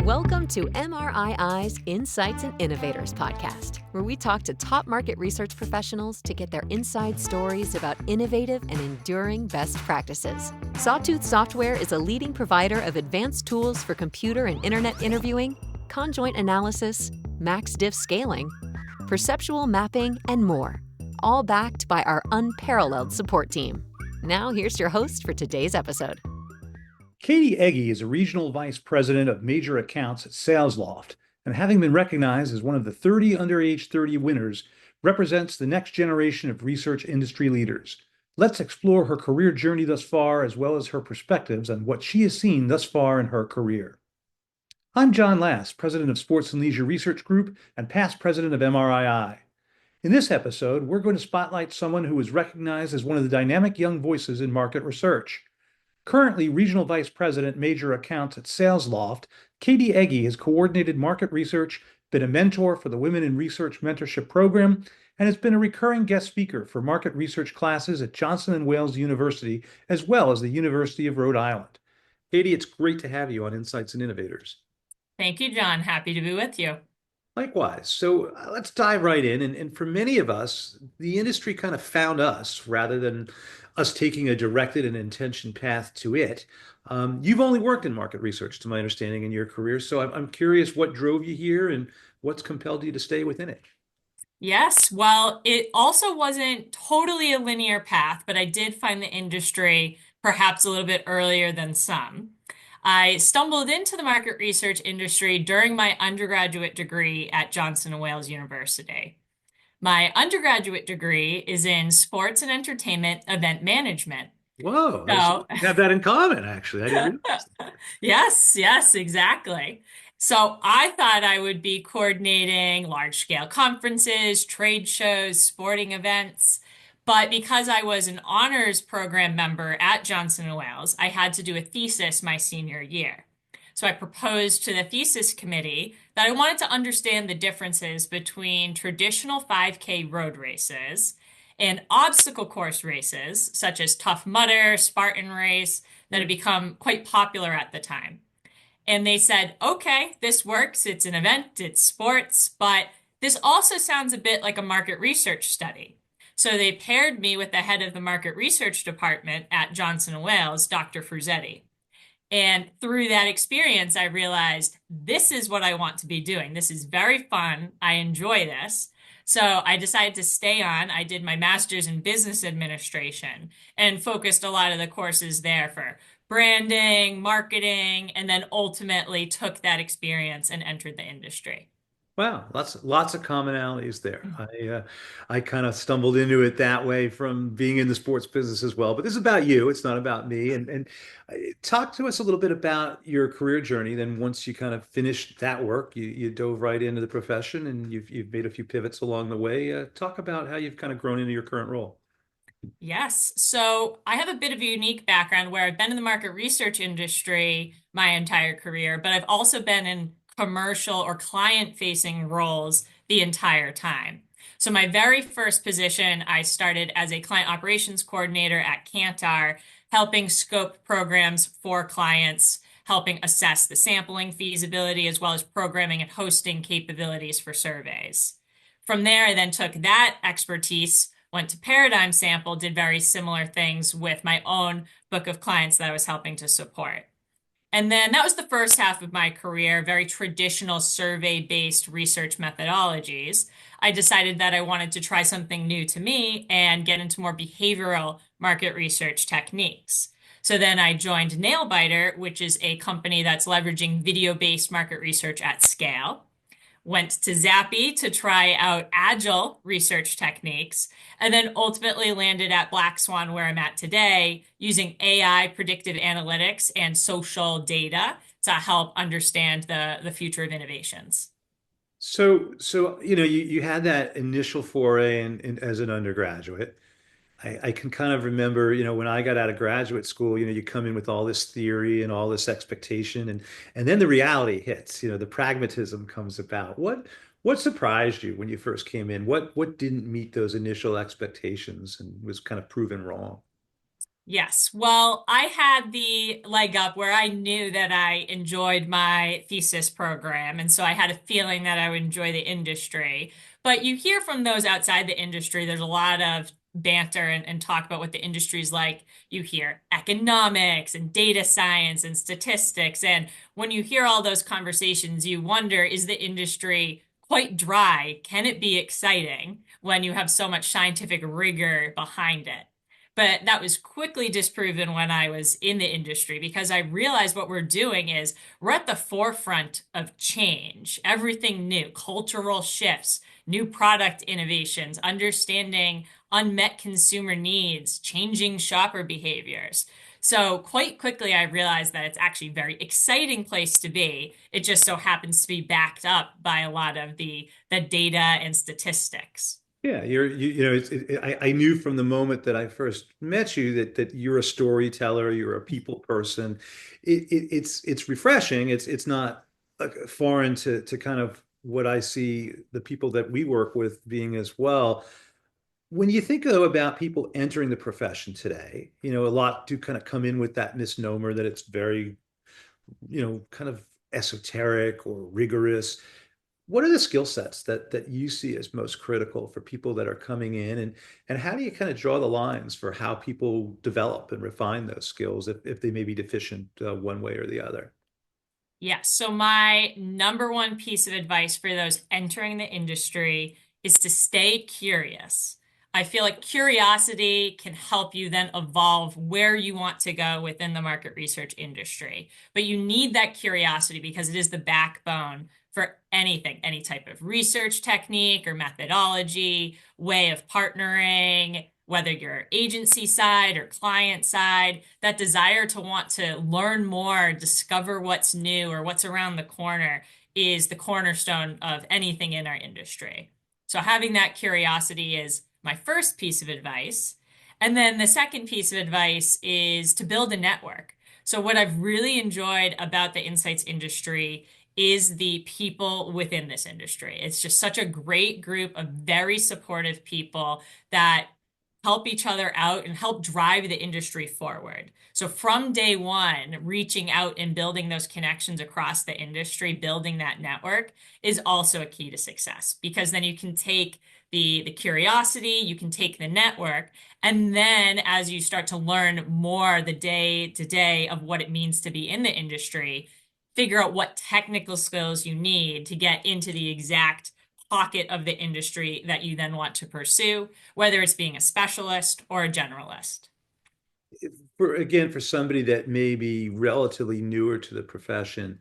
Welcome to MRII's Insights and Innovators podcast, where we talk to top market research professionals to get their inside stories about innovative and enduring best practices. Sawtooth Software is a leading provider of advanced tools for computer and internet interviewing, conjoint analysis, max diff scaling, perceptual mapping, and more, all backed by our unparalleled support team. Now, here's your host for today's episode. Katie Egge is a regional vice president of major accounts at Salesloft, and having been recognized as one of the 30 under age 30 winners, represents the next generation of research industry leaders. Let's explore her career journey thus far, as well as her perspectives on what she has seen thus far in her career. I'm John Lass, president of Sports and Leisure Research Group and past president of MRII. In this episode, we're going to spotlight someone who is recognized as one of the dynamic young voices in market research. Currently Regional Vice President Major Accounts at Salesloft, Katie Egge has coordinated market research, been a mentor for the Women in Research Mentorship Program, and has been a recurring guest speaker for market research classes at Johnson & Wales University, as well as the University of Rhode Island. Katie, it's great to have you on Insights and Innovators. Thank you, John. Happy to be with you. Likewise. So let's dive right in. And for many of us, the industry kind of found us rather than us taking a directed and intentioned path to it. You've only worked in market research, to my understanding, in your career. So I'm curious what drove you here and what's compelled you to stay within it. Yes, well, it also wasn't totally a linear path, but I did find the industry perhaps a little bit earlier than some. I stumbled into the market research industry during my undergraduate degree at Johnson & Wales University. My undergraduate degree is in sports and entertainment event management. Whoa, So, we have that in common, actually. I didn't realize. yes, exactly. So I thought I would be coordinating large-scale conferences, trade shows, sporting events. But because I was an honors program member at Johnson & Wales, I had to do a thesis my senior year. So I proposed to the thesis committee that I wanted to understand the differences between traditional 5K road races and obstacle course races, such as Tough Mudder, Spartan Race, that had become quite popular at the time. And they said, okay, this works. It's an event, it's sports, but this also sounds a bit like a market research study. So they paired me with the head of the market research department at Johnson & Wales, Dr. Frusetti. And through that experience, I realized this is what I want to be doing. This is very fun. I enjoy this. So I decided to stay on. I did my master's in business administration and focused a lot of the courses there for branding, marketing, and then ultimately took that experience and entered the industry. Wow, lots of commonalities there. I kind of stumbled into it that way from being in the sports business as well. But this is about you. It's not about me. And talk to us a little bit about your career journey. Then once you kind of finished that work, you dove right into the profession, and you've made a few pivots along the way. Talk about how you've kind of grown into your current role. Yes. So I have a bit of a unique background where I've been in the market research industry my entire career, but I've also been in commercial or client-facing roles the entire time. So my very first position, I started as a client operations coordinator at Kantar, helping scope programs for clients, helping assess the sampling feasibility, as well as programming and hosting capabilities for surveys. From there, I then took that expertise, went to Paradigm Sample, did very similar things with my own book of clients that I was helping to support. And then that was the first half of my career, very traditional survey-based research methodologies. I decided that I wanted to try something new to me and get into more behavioral market research techniques. So then I joined Nailbiter, which is a company that's leveraging video-based market research at scale. Went to Zappy to try out agile research techniques, and then ultimately landed at Black Swan, where I'm at today, using AI, predictive analytics, and social data to help understand the future of innovations. So you had that initial foray as an undergraduate. I can kind of remember, when I got out of graduate school, you come in with all this theory and all this expectation, and then the reality hits, the pragmatism comes about. What surprised you when you first came in? What didn't meet those initial expectations and was kind of proven wrong? Yes. Well, I had the leg up where I knew that I enjoyed my thesis program. And so I had a feeling that I would enjoy the industry. But you hear from those outside the industry, there's a lot of banter and talk about what the industry's like. You hear economics and data science and statistics. And when you hear all those conversations, you wonder, is the industry quite dry? Can it be exciting when you have so much scientific rigor behind it? But that was quickly disproven when I was in the industry because I realized what we're doing is we're at the forefront of change, everything new, cultural shifts, new product innovations, understanding unmet consumer needs, changing shopper behaviors. So quite quickly, I realized that it's actually a very exciting place to be. It just so happens to be backed up by a lot of the data and statistics. Yeah, you know, I knew from the moment that I first met you that you're a storyteller, you're a people person. It's refreshing. It's not like foreign to kind of what I see the people that we work with being as well. When you think though about people entering the profession today, you know, a lot do kind of come in with that misnomer that it's very, you know, kind of esoteric or rigorous. What are the skill sets that you see as most critical for people that are coming in, and how do you kind of draw the lines for how people develop and refine those skills if they may be deficient one way or the other? Yes. So my number one piece of advice for those entering the industry is to stay curious. I feel like curiosity can help you then evolve where you want to go within the market research industry. But you need that curiosity because it is the backbone for anything, any type of research technique or methodology, way of partnering, whether you're agency side or client side, that desire to want to learn more, discover what's new or what's around the corner is the cornerstone of anything in our industry. So having that curiosity is my first piece of advice. And then the second piece of advice is to build a network. So what I've really enjoyed about the insights industry is the people within this industry. It's just such a great group of very supportive people that help each other out and help drive the industry forward. So from day one, reaching out and building those connections across the industry, building that network is also a key to success because then you can take the curiosity, you can take the network, and then as you start to learn more the day to day of what it means to be in the industry, figure out what technical skills you need to get into the exact pocket of the industry that you then want to pursue, whether it's being a specialist or a generalist. For again, for somebody that may be relatively newer to the profession,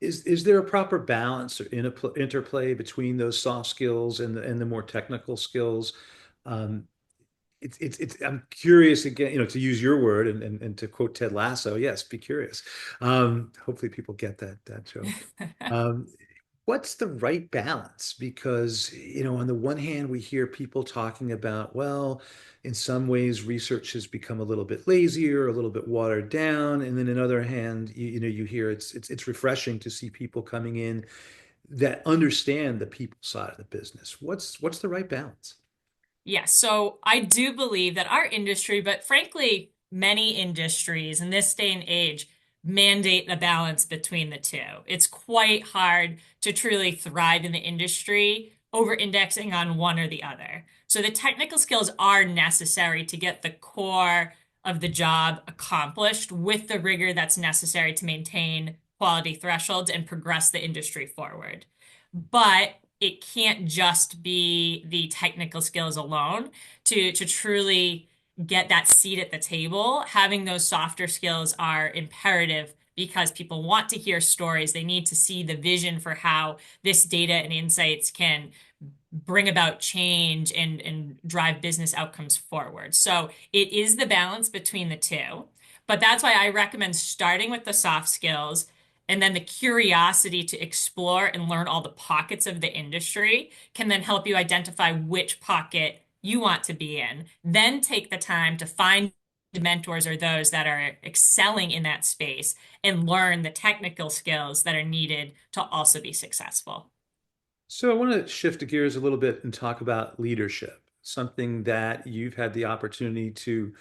is there a proper balance or interplay between those soft skills and the more technical skills? Um, I'm curious again, you know, to use your word and to quote Ted Lasso, yes, be curious. Hopefully people get that joke. Um, what's the right balance? Because, you know, on the one hand, we hear people talking about, well, in some ways, research has become a little bit lazier, a little bit watered down. And then on the other hand, you know, you hear it's refreshing to see people coming in that understand the people side of the business. What's the right balance? Yes, so I do believe that our industry, but frankly, many industries in this day and age mandate the balance between the two. It's quite hard to truly thrive in the industry over indexing on one or the other. So the technical skills are necessary to get the core of the job accomplished with the rigor that's necessary to maintain quality thresholds and progress the industry forward. But it can't just be the technical skills alone to truly get that seat at the table. Having those softer skills are imperative because people want to hear stories. They need to see the vision for how this data and insights can bring about change and drive business outcomes forward. So it is the balance between the two. But that's why I recommend starting with the soft skills and then the curiosity to explore and learn all the pockets of the industry can then help you identify which pocket you want to be in. Then take the time to find mentors or those that are excelling in that space and learn the technical skills that are needed to also be successful. So I want to shift the gears a little bit and talk about leadership, something that you've had the opportunity to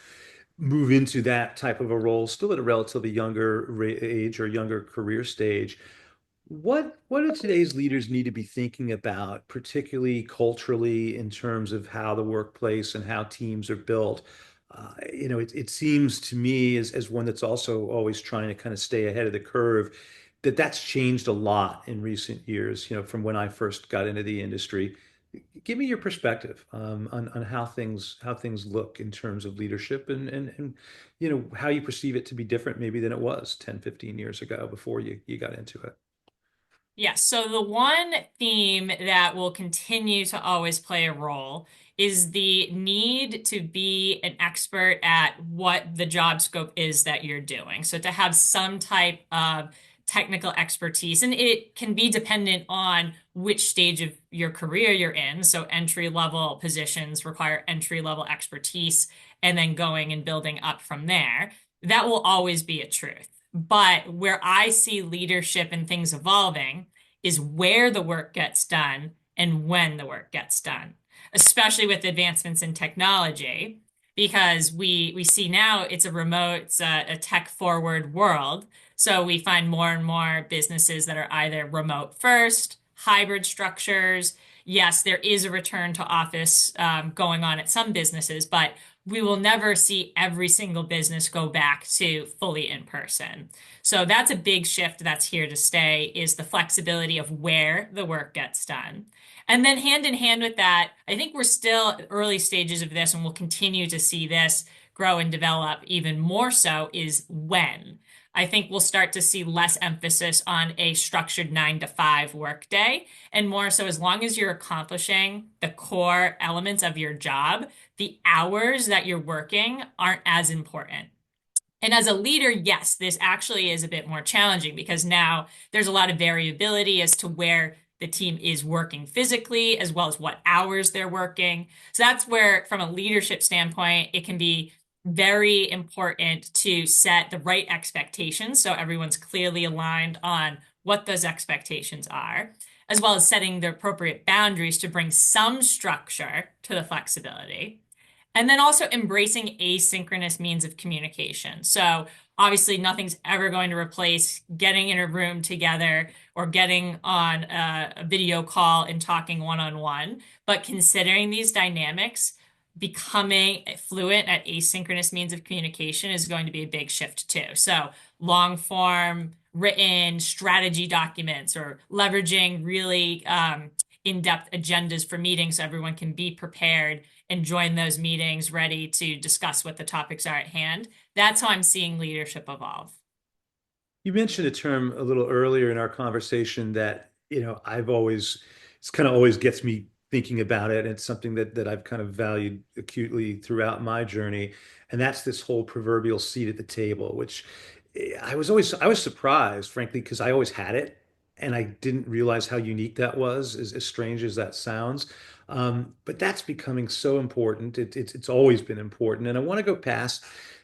move into that type of a role, still at a relatively younger age or younger career stage. What do today's leaders need to be thinking about, particularly culturally, in terms of how the workplace and how teams are built? It seems to me as one that's also always trying to kind of stay ahead of the curve, that that's changed a lot in recent years, from when I first got into the industry. Give me your perspective on how things look in terms of leadership and how you perceive it to be different maybe than it was 10, 15 years ago before you got into it. Yes, so the one theme that will continue to always play a role is the need to be an expert at what the job scope is that you're doing. So to have some type of technical expertise, and it can be dependent on which stage of your career you're in. So entry level positions require entry level expertise, and then going and building up from there. That will always be a truth. But where I see leadership and things evolving is where the work gets done and when the work gets done, especially with advancements in technology, because we see now it's a tech forward world. So we find more and more businesses that are either remote first, hybrid structures. Yes, there is a return to office going on at some businesses, but we will never see every single business go back to fully in person. So that's a big shift that's here to stay is the flexibility of where the work gets done. And then hand in hand with that, I think we're still at early stages of this and we'll continue to see this grow and develop even more so is when. I think we'll start to see less emphasis on a structured 9 to 5 workday and more so as long as you're accomplishing the core elements of your job, the hours that you're working aren't as important. And as a leader, yes, this actually is a bit more challenging because now there's a lot of variability as to where the team is working physically, as well as what hours they're working. So that's where, from a leadership standpoint, it can be very important to set the right expectations so everyone's clearly aligned on what those expectations are, as well as setting the appropriate boundaries to bring some structure to the flexibility. And then also embracing asynchronous means of communication. So obviously nothing's ever going to replace getting in a room together or getting on a video call and talking one-on-one. But considering these dynamics, becoming fluent at asynchronous means of communication is going to be a big shift too. So long form, written strategy documents or leveraging really in-depth agendas for meetings so everyone can be prepared and join those meetings ready to discuss what the topics are at hand. That's how I'm seeing leadership evolve. You mentioned a term a little earlier in our conversation that, it's kind of always gets me thinking about it. And it's something that I've kind of valued acutely throughout my journey. And that's this whole proverbial seat at the table, which I was surprised, frankly, because I always had it. And I didn't realize how unique that was, as strange as that sounds. But that's becoming so important. It's always been important. And I want to go past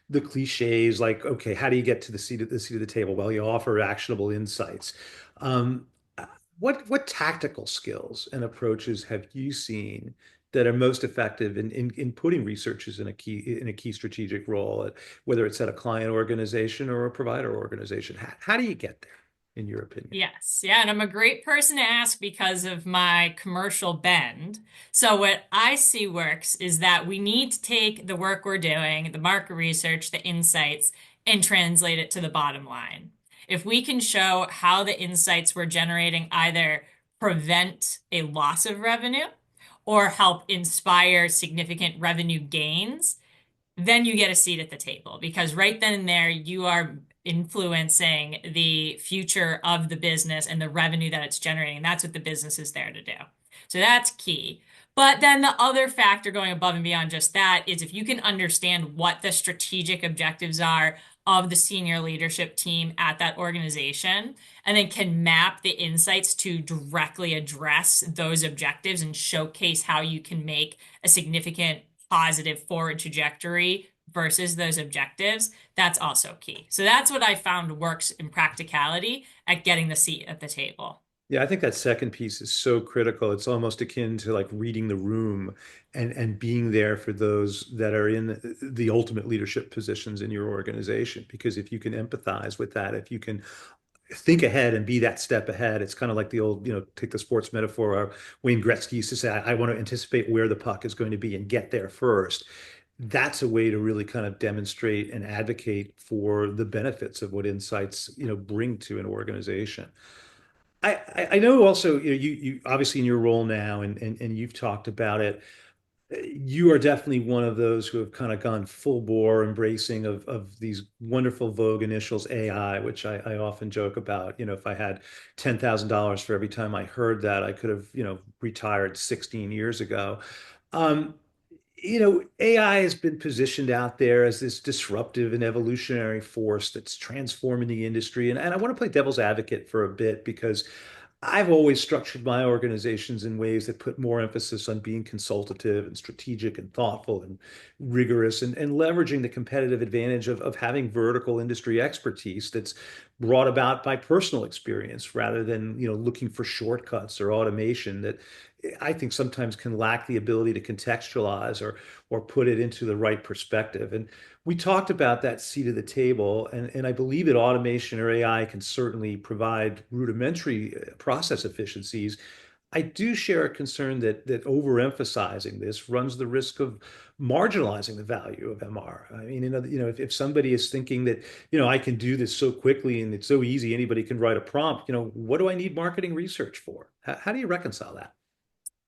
the cliches like, okay, how do you get to the seat of the table? Well, you offer actionable insights. Um, what tactical skills and approaches have you seen that are most effective in putting researchers in a key strategic role, whether it's at a client organization or a provider organization? How do you get there, in your opinion? Yes, yeah, and I'm a great person to ask because of my commercial bend. So what I see works is that we need to take the work we're doing, the market research, the insights, and translate it to the bottom line. If we can show how the insights we're generating either prevent a loss of revenue or help inspire significant revenue gains, then you get a seat at the table because right then and there you are influencing the future of the business and the revenue that it's generating. That's what the business is there to do. So that's key. But then the other factor going above and beyond just that is if you can understand what the strategic objectives are of the senior leadership team at that organization, and then can map the insights to directly address those objectives and showcase how you can make a significant positive forward trajectory versus those objectives, that's also key. So that's what I found works in practicality at getting the seat at the table. Yeah, I think that second piece is so critical. It's almost akin to like reading the room and being there for those that are in the ultimate leadership positions in your organization. Because if you can empathize with that, if you can think ahead and be that step ahead, it's kind of like the old, take the sports metaphor. Wayne Gretzky used to say, I want to anticipate where the puck is going to be and get there first. That's a way to really kind of demonstrate and advocate for the benefits of what insights, bring to an organization. I know also, you obviously in your role now and you've talked about it, you are definitely one of those who have kind of gone full bore embracing of these wonderful Vogue initials AI, which I often joke about. If I had $10,000 for every time I heard that, I could have, retired 16 years ago. Um, AI has been positioned out there as this disruptive and evolutionary force that's transforming the industry. And I want to play devil's advocate for a bit because I've always structured my organizations in ways that put more emphasis on being consultative and strategic and thoughtful and rigorous and leveraging the competitive advantage of having vertical industry expertise that's brought about by personal experience rather than, looking for shortcuts or automation that I think sometimes can lack the ability to contextualize or put it into the right perspective. And we talked about that seat of the table, and I believe that automation or AI can certainly provide rudimentary process efficiencies. I do share a concern that overemphasizing this runs the risk of marginalizing the value of MR. I mean, if somebody is thinking that, I can do this so quickly and it's so easy, anybody can write a prompt, what do I need marketing research for? How do you reconcile that?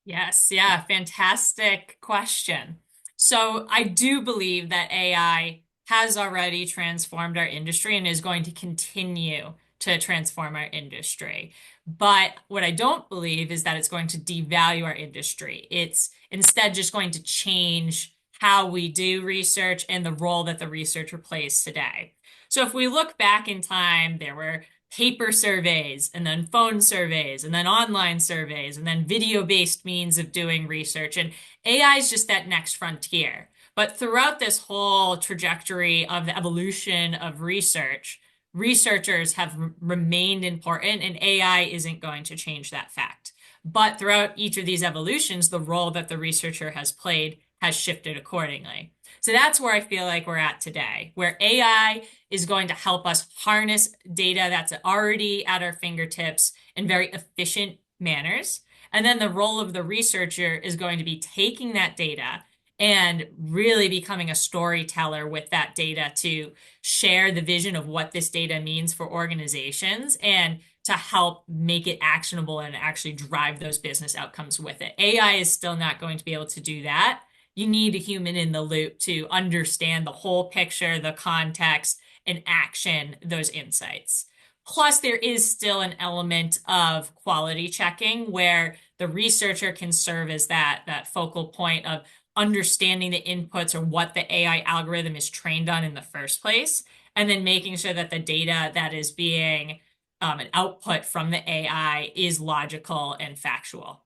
Yes, yeah, fantastic question. So I do believe that AI has already transformed our industry and is going to continue to transform our industry. But what I don't believe is that it's going to devalue our industry. It's instead just going to change how we do research and the role that the researcher plays today. So if we look back in time, there were paper surveys and then phone surveys and then online surveys and then video-based means of doing research. And AI is just that next frontier. But throughout this whole trajectory of the evolution of research, researchers have remained important, and AI isn't going to change that fact. But throughout each of these evolutions, the role that the researcher has played has shifted accordingly. So that's where I feel like we're at today, where AI is going to help us harness data that's already at our fingertips in very efficient manners. And then the role of the researcher is going to be taking that data and really becoming a storyteller with that data to share the vision of what this data means for organizations and to help make it actionable and actually drive those business outcomes with it. AI is still not going to be able to do that. You need a human in the loop to understand the whole picture, the context, and action those insights. Plus, there is still an element of quality checking where the researcher can serve as that focal point of understanding the inputs or what the AI algorithm is trained on in the first place, and then making sure that the data that is being an output from the AI is logical and factual.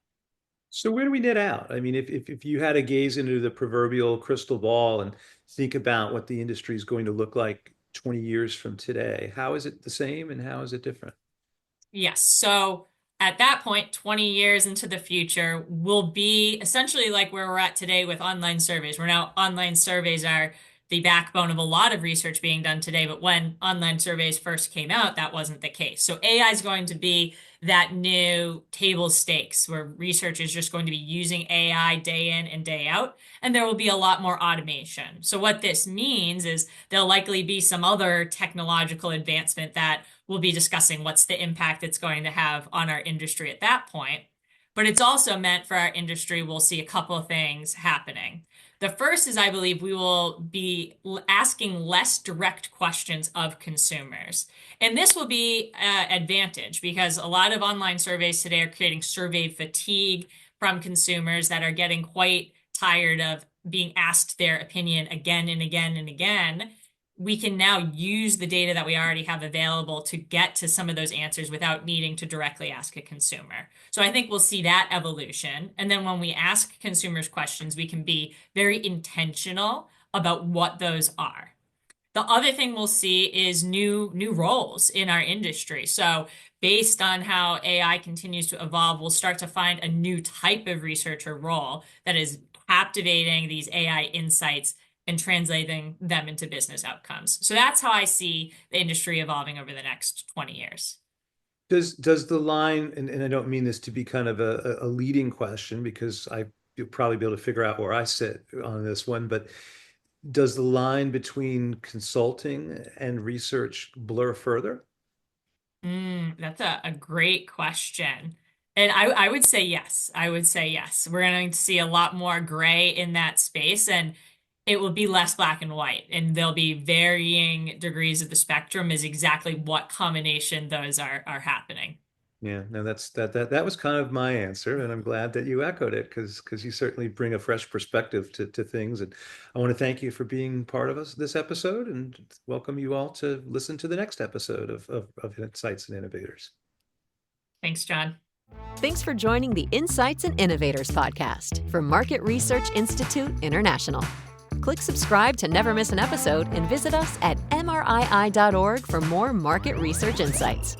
So where do we net out? I mean, if you had to gaze into the proverbial crystal ball and think about what the industry is going to look like 20 years from today, how is it the same and how is it different? Yes. So at that point, 20 years into the future, will be essentially like where we're at today with online surveys. Where now online surveys are the backbone of a lot of research being done today. But when online surveys first came out, that wasn't the case. So AI is going to be that new table stakes where research is just going to be using AI day in and day out. And there will be a lot more automation. So what this means is there'll likely be some other technological advancement that we'll be discussing what's the impact it's going to have on our industry at that point. But it's also meant for our industry, we'll see a couple of things happening. The first is I believe we will be asking less direct questions of consumers. And this will be an advantage because a lot of online surveys today are creating survey fatigue from consumers that are getting quite tired of being asked their opinion again and again and again. We can now use the data that we already have available to get to some of those answers without needing to directly ask a consumer. So I think we'll see that evolution. And then when we ask consumers questions, we can be very intentional about what those are. The other thing we'll see is new roles in our industry. So based on how AI continues to evolve, we'll start to find a new type of researcher role that is captivating these AI insights and translating them into business outcomes. So that's how I see the industry evolving over the next 20 years. Does the line, and I don't mean this to be kind of a leading question because you'll probably be able to figure out where I sit on this one, but does the line between consulting and research blur further? That's a great question. And I would say yes. I would say yes. We're going to see a lot more gray in that space, and it will be less black and white. And there'll be varying degrees of the spectrum is exactly what combination those are happening. Yeah, no, that was kind of my answer, and I'm glad that you echoed it because you certainly bring a fresh perspective to things. And I want to thank you for being part of this episode, and welcome you all to listen to the next episode of Insights and Innovators. Thanks, John. Thanks for joining the Insights and Innovators podcast from Market Research Institute International. Click subscribe to never miss an episode and visit us at mrii.org for more market research insights.